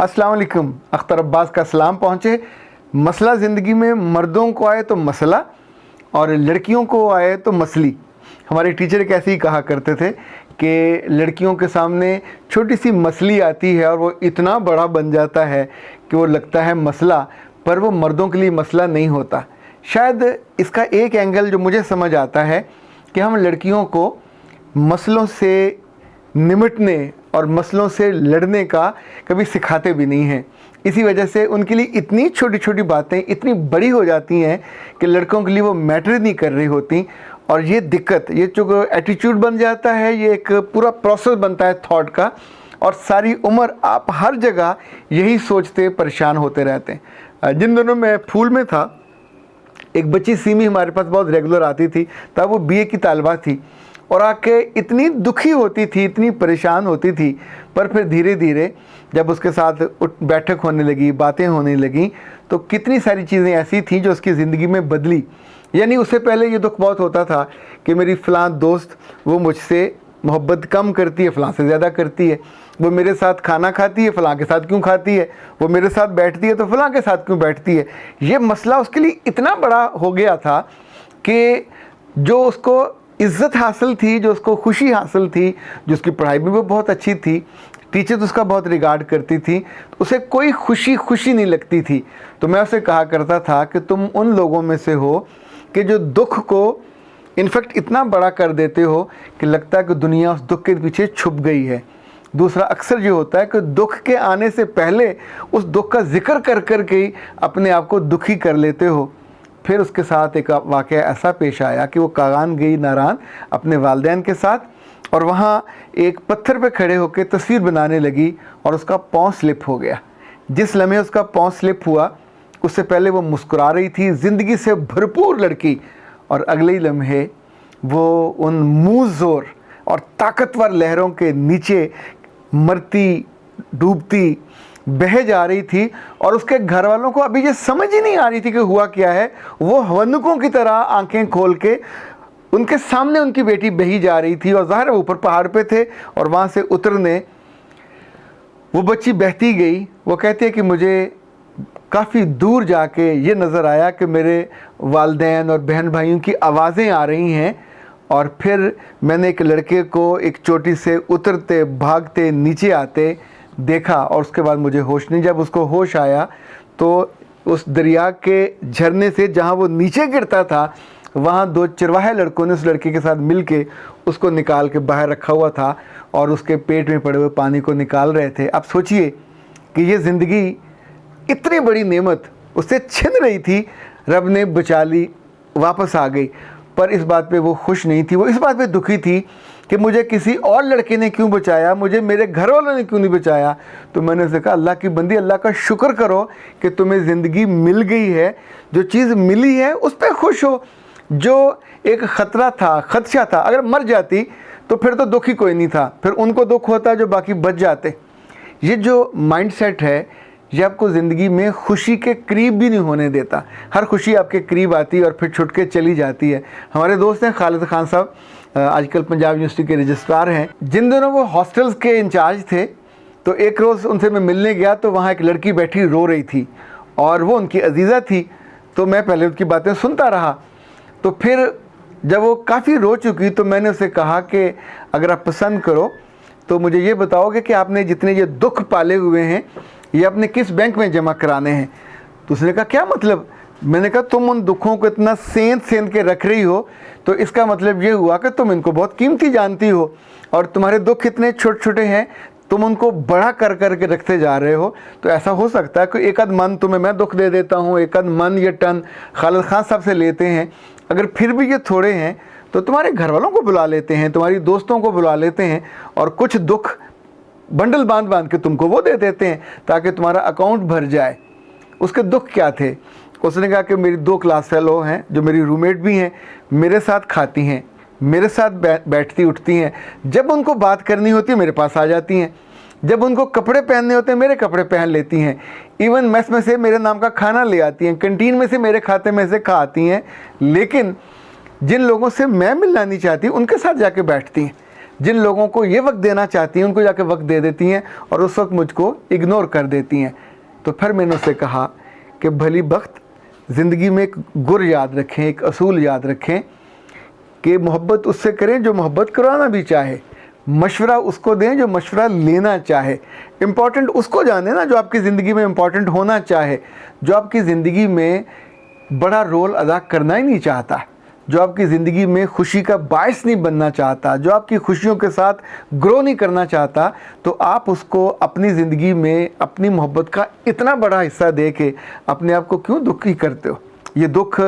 अस्सलाम वालेकुम। अख्तर अब्बास का सलाम पहुँचे। मसला ज़िंदगी में मर्दों को आए तो मसला और लड़कियों को आए तो मसली। हमारे टीचर एक ऐसे ही कहा करते थे कि लड़कियों के सामने छोटी सी मसली आती है और वो इतना बड़ा बन जाता है कि वो लगता है मसला, पर वो मर्दों के लिए मसला नहीं होता। शायद इसका एक एंगल जो मुझे समझ आता है कि हम लड़कियों को मसलों से निमटने और मसलों से लड़ने का कभी सिखाते भी नहीं हैं। इसी वजह से उनके लिए इतनी छोटी छोटी बातें इतनी बड़ी हो जाती हैं कि लड़कों के लिए वो मैटर नहीं कर रही होती। और ये दिक्कत, ये जो एटीट्यूड बन जाता है, ये एक पूरा प्रोसेस बनता है थॉट का, और सारी उम्र आप हर जगह यही सोचते परेशान होते रहते हैं। जिन दिनों मैं फूल में था, एक बच्ची सीमी हमारे पास बहुत रेगुलर आती थी। तब वो बीए की तालिबा थी और आके इतनी दुखी होती थी, इतनी परेशान होती थी। पर फिर धीरे धीरे जब उसके साथ बैठक होने लगी, बातें होने लगी, तो कितनी सारी चीज़ें ऐसी थी जो उसकी ज़िंदगी में बदली। यानी उससे पहले ये दुख बहुत होता था कि मेरी फ़लाँ दोस्त वो मुझसे मोहब्बत कम करती है, फ़लाँ से ज़्यादा करती है। वो मेरे साथ खाना खाती है, फ़लाँ के साथ क्यों खाती है। वो मेरे साथ बैठती है तो फ़लाँ के साथ क्यों बैठती है। ये मसला उसके लिए इतना बड़ा हो गया था कि जो उसको इज़्ज़त हासिल थी, जो उसको खुशी हासिल थी, जो उसकी पढ़ाई में वो बहुत अच्छी थी, टीचर तो उसका बहुत रिगार्ड करती थी, तो उसे कोई खुशी नहीं लगती थी। तो मैं उसे कहा करता था कि तुम उन लोगों में से हो कि जो दुख को इनफैक्ट इतना बड़ा कर देते हो कि लगता है कि दुनिया उस दुख के पीछे छुप गई है। दूसरा अक्सर ये होता है कि दुख के आने से पहले उस दुख का जिक्र कर कर के ही अपने आप को दुखी कर लेते हो। फिर उसके साथ एक वाक़या ऐसा पेश आया कि वो कागान गई नारान अपने वालिदैन के साथ, और वहाँ एक पत्थर पे खड़े होकर तस्वीर बनाने लगी और उसका पाँव स्लिप हो गया। जिस लम्हे उसका पाँव स्लिप हुआ, उससे पहले वो मुस्कुरा रही थी, ज़िंदगी से भरपूर लड़की, और अगले ही लम्हे वो उन मुँहज़ोर और ताकतवर लहरों के नीचे मरती डूबती बह जा रही थी। और उसके घर वालों को अभी ये समझ ही नहीं आ रही थी कि हुआ क्या है। वो हवनुकों की तरह आंखें खोल के उनके सामने उनकी बेटी बही जा रही थी, और ज़ाहिर ऊपर पहाड़ पे थे और वहाँ से उतरने वो बच्ची बहती गई। वो कहती है कि मुझे काफ़ी दूर जाके ये नज़र आया कि मेरे वालिदैन और बहन भाइयों की आवाज़ें आ रही हैं, और फिर मैंने एक लड़के को एक चोटी से उतरते भागते नीचे आते देखा, और उसके बाद मुझे होश नहीं। जब उसको होश आया तो उस दरिया के झरने से जहाँ वो नीचे गिरता था, वहाँ दो चरवाहे लड़कों ने उस लड़के के साथ मिलके उसको निकाल के बाहर रखा हुआ था और उसके पेट में पड़े हुए पानी को निकाल रहे थे। अब सोचिए कि ये ज़िंदगी इतनी बड़ी नेमत उससे छिन रही थी, रब ने बचा ली, वापस आ गई। पर इस बात पे वो खुश नहीं थी। वो इस बात पे दुखी थी कि मुझे किसी और लड़के ने क्यों बचाया, मुझे मेरे घर वालों ने क्यों नहीं बचाया। तो मैंने उसे कहा, अल्लाह की बंदी, अल्लाह का शुक्र करो कि तुम्हें ज़िंदगी मिल गई है। जो चीज़ मिली है उस पर खुश हो। जो एक ख़तरा था, खदशा था, अगर मर जाती तो फिर तो दुख ही कोई नहीं था, फिर उनको दुख होता जो बाकी बच जाते। ये जो माइंडसेट है ये आपको ज़िंदगी में खुशी के करीब भी नहीं होने देता। हर खुशी आपके करीब आती है और फिर छुट के चली जाती है। हमारे दोस्त हैं खालिद खान साहब, आजकल पंजाब यूनिवर्सिटी के रजिस्ट्रार हैं। जिन दिनों वो हॉस्टल्स के इंचार्ज थे, तो एक रोज़ उनसे मैं मिलने गया तो वहाँ एक लड़की बैठी रो रही थी, और वो उनकी अजीज़ा थी। तो मैं पहले उनकी बातें सुनता रहा। तो फिर जब वो काफ़ी रो चुकी तो मैंने उसे कहा कि अगर आप पसंद करो तो मुझे ये बताओगे कि आपने जितने ये दुख पाले हुए हैं ये अपने किस बैंक में जमा कराने हैं। तो उसने कहा, क्या मतलब। मैंने कहा, तुम उन दुखों को इतना सेंध के रख रही हो तो इसका मतलब ये हुआ कि तुम इनको बहुत कीमती जानती हो, और तुम्हारे दुख इतने छोटे छोटे हैं, तुम उनको बड़ा कर कर के रखते जा रहे हो। तो ऐसा हो सकता है कि एक आध मन तुम्हें मैं दुख दे देता हूँ, एक आध मन या टन खालिद खान साहब से लेते हैं, अगर फिर भी ये थोड़े हैं तो तुम्हारे घर वालों को बुला लेते हैं, तुम्हारी दोस्तों को बुला लेते हैं, और कुछ दुख बंडल बांध बांध के तुमको वो दे देते हैं ताकि तुम्हारा अकाउंट भर जाए। उसके दुख क्या थे। उसने कहा कि मेरी 2 क्लास फेलो हैं जो मेरी रूममेट भी हैं, मेरे साथ खाती हैं, मेरे साथ बैठती उठती हैं, जब उनको बात करनी होती है मेरे पास आ जाती हैं, जब उनको कपड़े पहनने होते हैं मेरे कपड़े पहन लेती हैं, इवन मेस में से मेरे नाम का खाना ले आती हैं, कैंटीन में से मेरे खाते में से खा आती हैं। लेकिन जिन लोगों से मैं मिलना नहीं चाहती उनके साथ जाके बैठती हैं। जिन लोगों को ये वक्त देना चाहती हैं उनको जाके वक्त दे देती हैं और उस वक्त मुझको इग्नोर कर देती हैं। तो फिर मैंने उससे कहा कि भली बख्त, ज़िंदगी में एक गुर याद रखें, एक असूल याद रखें कि मोहब्बत उससे करें जो मोहब्बत कराना भी चाहे, मशवरा उसको दें जो मशवरा लेना चाहे, इम्पॉर्टेंट उसको जाने ना जो आपकी ज़िंदगी में इम्पॉर्टेंट होना चाहे, जो आपकी ज़िंदगी में बड़ा रोल अदा करना ही नहीं चाहता, जो आपकी ज़िंदगी में खुशी का बायस नहीं बनना चाहता, जो आपकी खुशियों के साथ ग्रो नहीं करना चाहता, तो आप उसको अपनी ज़िंदगी में अपनी मोहब्बत का इतना बड़ा हिस्सा दे के अपने आप को क्यों दुखी करते हो। ये दुख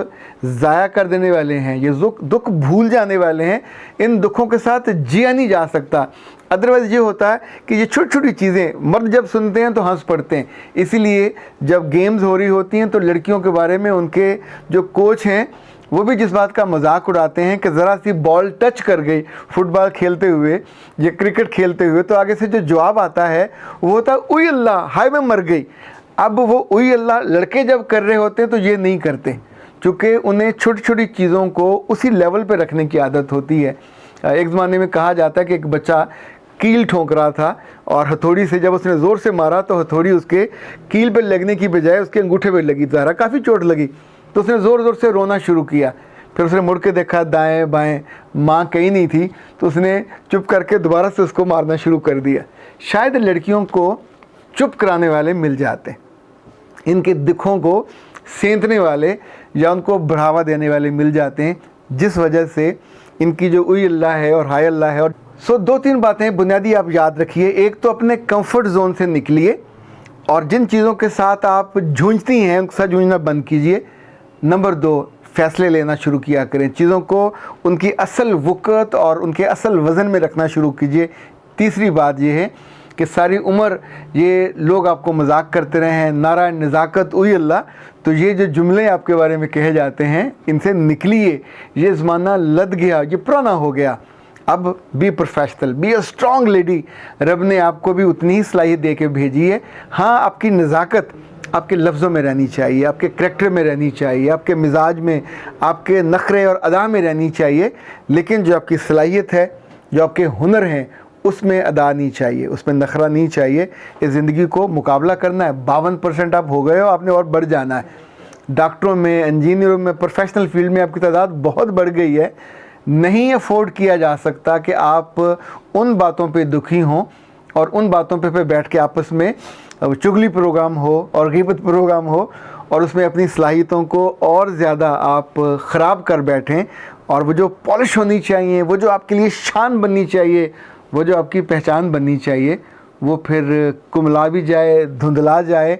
ज़ाया कर देने वाले हैं, ये दुख भूल जाने वाले हैं, इन दुखों के साथ जिया नहीं जा सकता। अदरवाइज़ ये होता है कि ये छोटी छोटी चीज़ें मर्द जब सुनते हैं तो हंस पड़ते हैं। इसीलिए जब गेम्स हो रही होती हैं तो लड़कियों के बारे में उनके जो कोच हैं वो भी जिस बात का मजाक उड़ाते हैं कि ज़रा सी बॉल टच कर गई फुटबॉल खेलते हुए या क्रिकेट खेलते हुए तो आगे से जो जवाब आता है वो होता है उई अल्लाह, हाय मैं मर गई। अब वो उई अल्लाह लड़के जब कर रहे होते हैं तो ये नहीं करते, क्योंकि उन्हें छोटी छोटी चीज़ों को उसी लेवल पे रखने की आदत होती है। एक ज़माने में कहा जाता है कि एक बच्चा कील ठोक रहा था और हथौड़ी से जब उसने ज़ोर से मारा तो हथौड़ी उसके कील पे लगने की बजाय उसके अंगूठे पे लगी, ज़रा काफ़ी चोट लगी। तो उसने ज़ोर ज़ोर से रोना शुरू किया। फिर उसने मुड़ के देखा दाएं बाएं, माँ कहीं नहीं थी, तो उसने चुप करके दोबारा से उसको मारना शुरू कर दिया। शायद लड़कियों को चुप कराने वाले मिल जाते हैं, इनके दुखों को सेंधने वाले या उनको बढ़ावा देने वाले मिल जाते हैं, जिस वजह से इनकी जो उई अल्लाह है और हाय अल्लाह है। और दो तीन बातें बुनियादी आप याद रखिए। एक तो अपने कंफर्ट जोन से निकलिए और जिन चीज़ों के साथ आप जूझती हैं उनके साथ जूझना बंद कीजिए। नंबर 2, फ़ैसले लेना शुरू किया करें, चीज़ों को उनकी असल वक़्त और उनके असल वज़न में रखना शुरू कीजिए। तीसरी बात यह है कि सारी उम्र ये लोग आपको मजाक करते रहे हैं, नारा नज़ाकत उई अल्लाह, तो ये जो जुमले आपके बारे में कहे जाते हैं इनसे निकलिए। ये ज़माना लद गया, ये पुराना हो गया। अब be professional, be a strong lady. रब ने आपको भी उतनी ही सलाहियत दे के भेजी है। हाँ, आपकी नज़ाकत आपके लफ्ज़ों में रहनी चाहिए, आपके करैक्टर में रहनी चाहिए, आपके मिजाज में, आपके नखरे और अदा में रहनी चाहिए, लेकिन जो आपकी सलाहियत है, जो आपके हुनर हैं, उसमें अदा नहीं चाहिए, उसमें नखरा नहीं चाहिए। इस ज़िंदगी को मुकाबला करना है। 52% आप हो गए हो, आपने और बढ़ जाना है। डॉक्टरों में, इंजीनियरों में, प्रोफेशनल फील्ड में आपकी तादाद बहुत बढ़ गई है। नहीं अफोर्ड किया जा सकता कि आप उन बातों पे दुखी हों और उन बातों पे बैठ के आपस में चुगली प्रोग्राम हो और ग़ीबत प्रोग्राम हो और उसमें अपनी सलाहियतों को और ज़्यादा आप ख़राब कर बैठें। और वो जो पॉलिश होनी चाहिए, वो जो आपके लिए शान बननी चाहिए, वो जो आपकी पहचान बननी चाहिए, वो फिर कुमला भी जाए, धुंधला जाए,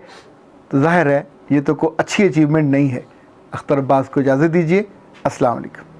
तो ज़ाहिर है ये तो कोई अच्छी अचीवमेंट नहीं है। अख्तर अब्बास को इजाज़त दीजिए। अस्सलाम वालेकुम।